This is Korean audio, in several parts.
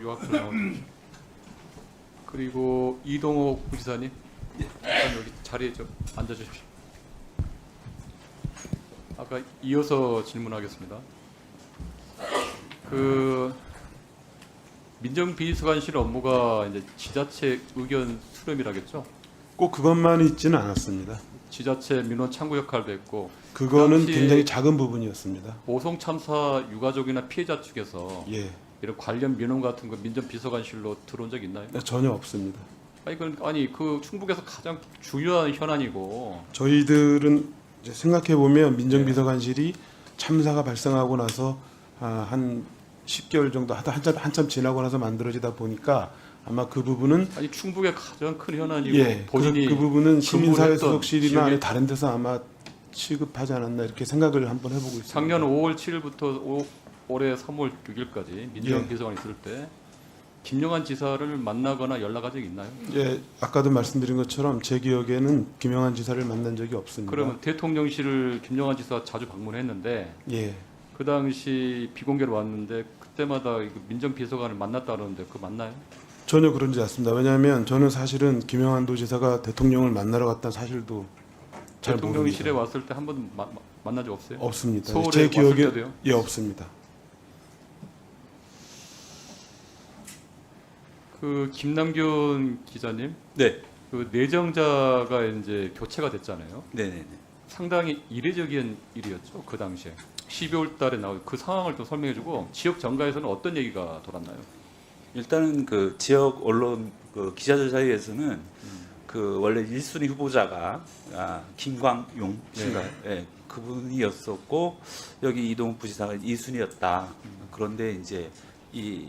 요약을 나오죠. 그리고 이동욱 부지사님, 일단 여기 자리에 좀 앉아주십시오. 아까 이어서 질문하겠습니다. 그 민정비서관실 업무가 이제 지자체 의견 수렴이라겠죠? 꼭 그것만 있지는 않았습니다. 지자체 민원 창구 역할도 했고, 그거는 당시 굉장히 작은 부분이었습니다. 보송 참사 유가족이나 피해자 측에서 예, 이런 관련 민원 같은 거 민정비서관실로 들어온 적 있나요? 전혀 없습니다. 아니 그 충북에서 가장 중요한 현안이고. 저희들은 이제 생각해 보면 민정비서관실이 참사가 발생하고 나서 한 10개월 정도 하다 한참 지나고 나서 만들어지다 보니까 아마 그 부분은 아니 충북의 가장 큰 현안이고 예, 본인이 그 부분은 시민사회 근무했던 소속실이나 지역에- 아니 다른 데서 아마 취급하지 않았나 이렇게 생각을 한번 해보고 있습니다. 작년 5월 7일부터 올해 3월 6일까지 민정비서관 있을 때 김영환 지사를 만나거나 연락한 적이 있나요? 예, 아까도 말씀드린 것처럼 제 기억에는 김영환 지사를 만난 적이 없습니다. 그러면 대통령실을 김영환 지사가 자주 방문했는데 예, 그 당시 비공개로 왔는데 그때마다 민정비서관을 만났다 그러는데 그거 맞나요? 전혀 그런지 않습니다. 왜냐하면 저는 사실은 김영환 도지사가 대통령을 만나러 갔다는 사실도 잘 대통령실에 모릅니다. 왔을 때 한 번도 만난 적 없어요? 없습니다. 서울에 제 왔을 기억에 때도요? 예 없습니다. 그 김남균 기자님, 네, 그 내정자가 이제 교체가 됐잖아요. 네네네. 상당히 이례적인 일이었죠. 그 당시에 12월 달에 나온 그 상황을 좀 설명해주고 지역 정가에서는 어떤 얘기가 돌았나요? 일단은 그 지역 언론 그 기자들 사이에서는 그 원래 1순위 후보자가 김광용 씨인가요? 네, 그분이었었고 여기 이동욱 부지사가 2순위였다. 그런데 이제 이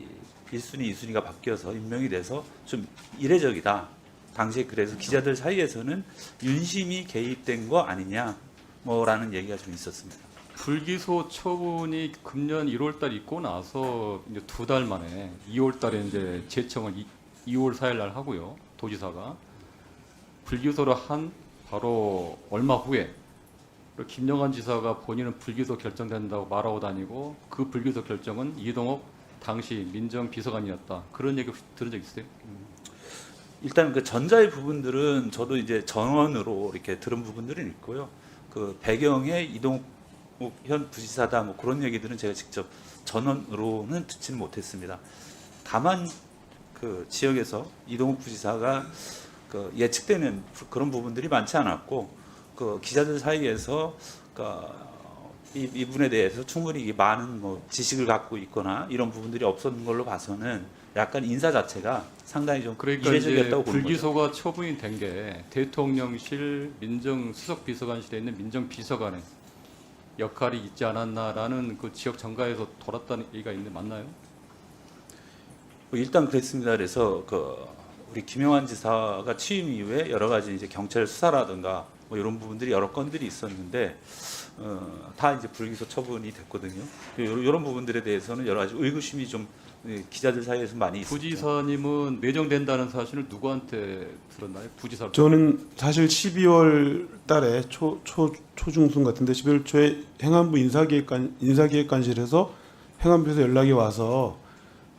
1순위, 2순위가 바뀌어서 임명이 돼서 좀 이례적이다. 당시에 그래서 기자들 사이에서는 윤심이 개입된 거 아니냐 뭐라는 얘기가 좀 있었습니다. 불기소 처분이 금년 1월 달 있고 나서 이제 2달 만에 2월 달에 이제 재청을 2월 4일 날 하고요. 도지사가 불기소를 한 바로 얼마 후에 김영환 지사가 본인은 불기소 결정된다고 말하고 다니고 그 불기소 결정은 이동욱 당시 민정비서관이었다. 그런 얘기 혹시 들은 적 있으세요? 일단 그 전자의 부분들은 저도 이제 전원으로 이렇게 들은 부분들은 있고요. 그 배경에 이동욱 현 부지사다 뭐 그런 얘기들은 제가 직접 전원으로는 듣지는 못했습니다. 다만 그 지역에서 이동욱 부지사가 그 예측되는 그런 부분들이 많지 않았고 그 기자들 사이에서 이분에 대해서 충분히 많은 뭐 지식을 갖고 있거나 이런 부분들이 없었는 걸로 봐서는 약간 인사 자체가 상당히 좀 그러니까 이제 이례적이었다고 보는 거죠. 불기소가 처분이 된 게 대통령실 민정수석비서관실에 있는 민정비서관의 역할이 있지 않았나라는 그 지역 정가에서 돌았다는 얘기가 있는데 맞나요? 뭐 일단 그랬습니다. 그래서 그 우리 김영환 지사가 취임 이후에 여러 가지 이제 경찰 수사라든가 뭐 이런 부분들이 여러 건들이 있었는데 다 이제 불기소 처분이 됐거든요. 이런 부분들에 대해서는 여러 가지 의구심이 좀 기자들 사이에서 많이 있었죠. 부지사님은 내정된다는 사실을 누구한테 들었나요? 부지사. 저는 사실 12월 달에 초중순 같은데 12월 초에 행안부 인사기획관실에서 행안부에서 연락이 와서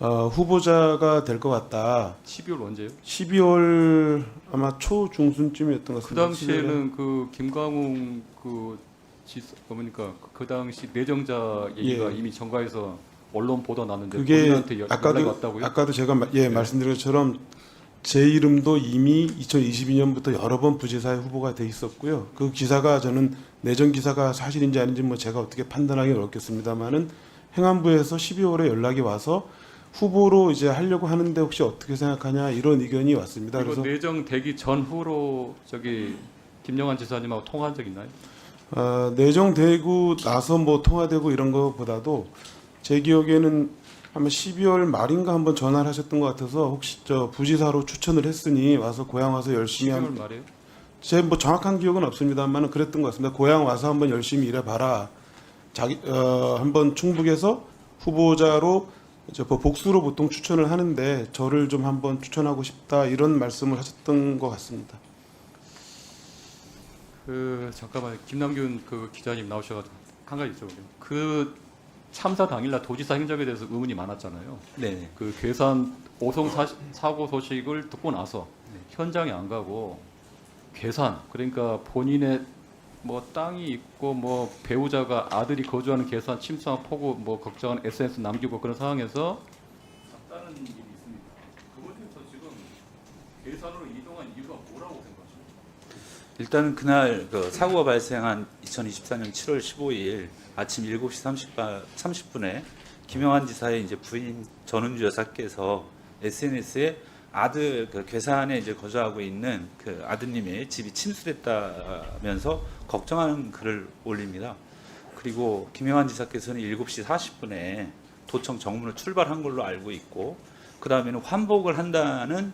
후보자가 될 것 같다. 12월 언제요? 12월 아마 초중순쯤이었던 것 그 같습니다. 당시에는 그 김광웅 그 지사 그러니까 그 당시 내정자 얘기가 예. 이미 정가에서 언론 보도 났는데 그게 본인한테 연락이 왔다고요? 아까도 제가 말씀드린 것처럼 제 이름도 이미 2022년부터 여러 번 부지사의 후보가 돼 있었고요. 그 기사가 저는 내정 기사가 사실인지 아닌지 뭐 제가 어떻게 판단하기 어렵겠습니다만은 행안부에서 12월에 연락이 와서 후보로 이제 하려고 하는데 혹시 어떻게 생각하냐 이런 의견이 왔습니다. 이거 그래서 내정되기 전후로 저기 김영환 지사님하고 통화한 적 있나요? 내정되고 나서 뭐 통화되고 이런 것보다도 제 기억에는 아마 12월 말인가 한번 전화를 하셨던 것 같아서 혹시 저 부지사로 추천을 했으니 와서 고향 와서 열심히 12월 말에요? 제 뭐 정확한 기억은 없습니다만은 그랬던 것 같습니다. 고향 와서 한번 열심히 일해봐라. 한번 충북에서 후보자로 복수로 보통 추천을 하는데 저를 좀 한번 추천하고 싶다 이런 말씀을 하셨던 것 같습니다. 그 잠깐만 김남균 그 기자님 나오셔가지고 한 가지 있어요. 그 참사 당일날 도지사 행적에 대해서 의문이 많았잖아요. 네. 그 괴산 오송 사고 소식을 듣고 나서 현장에 안 가고 괴산, 그러니까 본인의 뭐 땅이 있고 뭐 배우자가 아들이 거주하는 괴산 침수와 폭우 뭐 걱정하는 SNS 남기고 그런 상황에서 다른 일이 있습니다. 그곳에서 지금 괴산으로 이동한 이유가 뭐라고 생각하십니까? 일단은 그날 그 사고가 발생한 2024년 7월 15일 아침 7시 30분에 김영환 지사의 이제 부인 전은주 여사께서 SNS에 아들 그 괴산에 이제 거주하고 있는 그 아드님의 집이 침수됐다면서 걱정하는 글을 올립니다. 그리고 김영환 지사께서는 7시 40분에 도청 정문을 출발한 걸로 알고 있고, 그 다음에는 환복을 한다는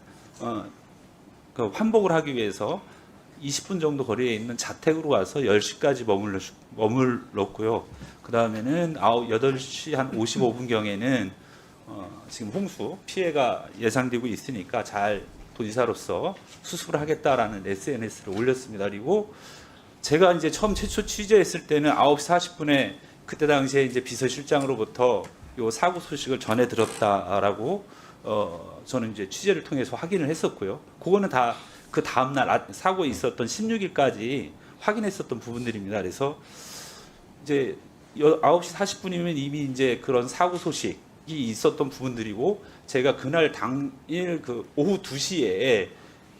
그 환복을 하기 위해서 20분 정도 거리에 있는 자택으로 와서 10시까지 머물렀고요. 그 다음에는 8시 한 55분경에는 지금 홍수 피해가 예상되고 있으니까 잘 도지사로서 수습을 하겠다라는 SNS를 올렸습니다. 그리고 제가 이제 최초 취재했을 때는 9시 40분에 그때 당시에 이제 비서실장으로부터 요 사고 소식을 전해 들었다라고 저는 이제 취재를 통해서 확인을 했었고요. 그거는 다 그 다음날 사고 있었던 16일까지 확인했었던 부분들입니다. 그래서 이제 9시 40분이면 이미 이제 그런 사고 소식이 있었던 부분들이고, 제가 그날 당일 그 오후 2시에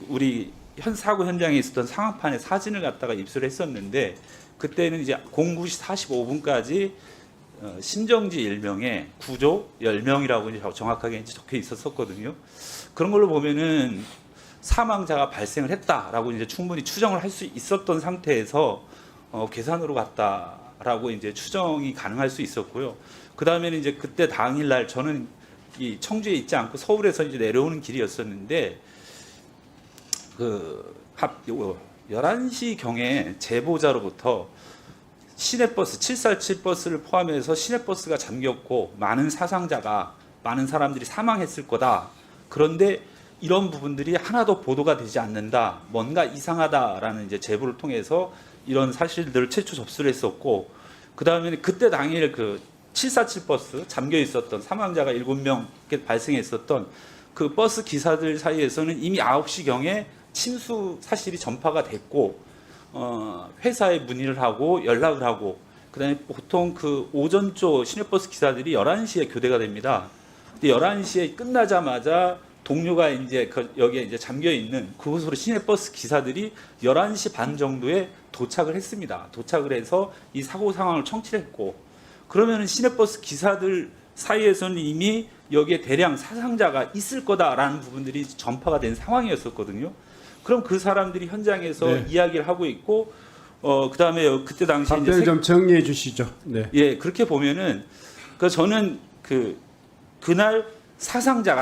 우리 사고 현장에 있었던 상황판의 사진을 갖다가 입수를 했었는데, 그때는 이제 09시 45분까지 심정지 1명에 구조 10명이라고 이제 정확하게 이제 적혀 있었거든요. 그런 걸로 보면은 사망자가 발생을 했다라고 이제 충분히 추정을 할 수 있었던 상태에서 괴산으로 갔다라고 이제 추정이 가능할 수 있었고요. 그 다음에는 이제 그때 당일날 저는 이 청주에 있지 않고 서울에서 이제 내려오는 길이었었는데, 그 11시 경에 제보자로부터 시내버스 747 버스를 포함해서 시내버스가 잠겼고 많은 사람들이 사망했을 거다. 그런데 이런 부분들이 하나도 보도가 되지 않는다. 뭔가 이상하다라는 이제 제보를 통해서 이런 사실들을 최초 접수를 했었고, 그 다음에 그때 당일 그 747 버스 잠겨 있었던 사망자가 7명 발생했었던 그 버스 기사들 사이에서는 이미 9시 경에 침수 사실이 전파가 됐고, 회사에 문의를 하고 연락을 하고, 그다음에 보통 그 오전조 시내버스 기사들이 11시에 교대가 됩니다. 근데 11시에 끝나자마자 동료가 이제 여기에 이제 잠겨 있는 그곳으로 시내버스 기사들이 11시 반 정도에 도착을 했습니다. 도착을 해서 이 사고 상황을 청취를 했고, 그러면은 시내버스 기사들 사이에서는 이미 여기에 대량 사상자가 있을 거다라는 부분들이 전파가 된 상황이었었거든요. 그럼 그 사람들이 현장에서 네. 이야기를 하고 있고, 그다음에 그때 당시에 답변을 좀 정리해 주시죠. 네. 예, 그렇게 보면은 저는 그날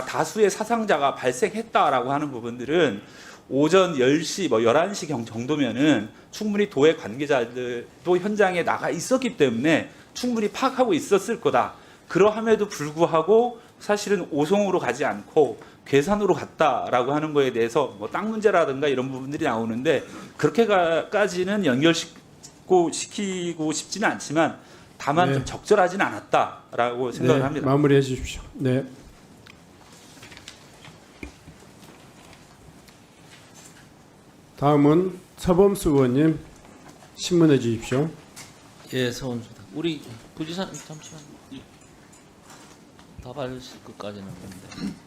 다수의 사상자가 발생했다라고 하는 부분들은 오전 10시, 11시 경 정도면은 충분히 도의 관계자들도 현장에 나가 있었기 때문에 충분히 파악하고 있었을 거다. 그러함에도 불구하고 사실은 오송으로 가지 않고 괴산으로 갔다라고 하는 거에 대해서 뭐 땅 문제라든가 이런 부분들이 나오는데, 그렇게까지는 연결시키고 싶지는 않지만 다만 네. 좀 적절하지는 않았다라고 생각을 네, 합니다. 마무리해 주십시오. 네. 다음은 서범수 의원님 신문해 주십시오. 예, 서원수다. 우리 부지사 잠시만 답할 것까지는 없는데.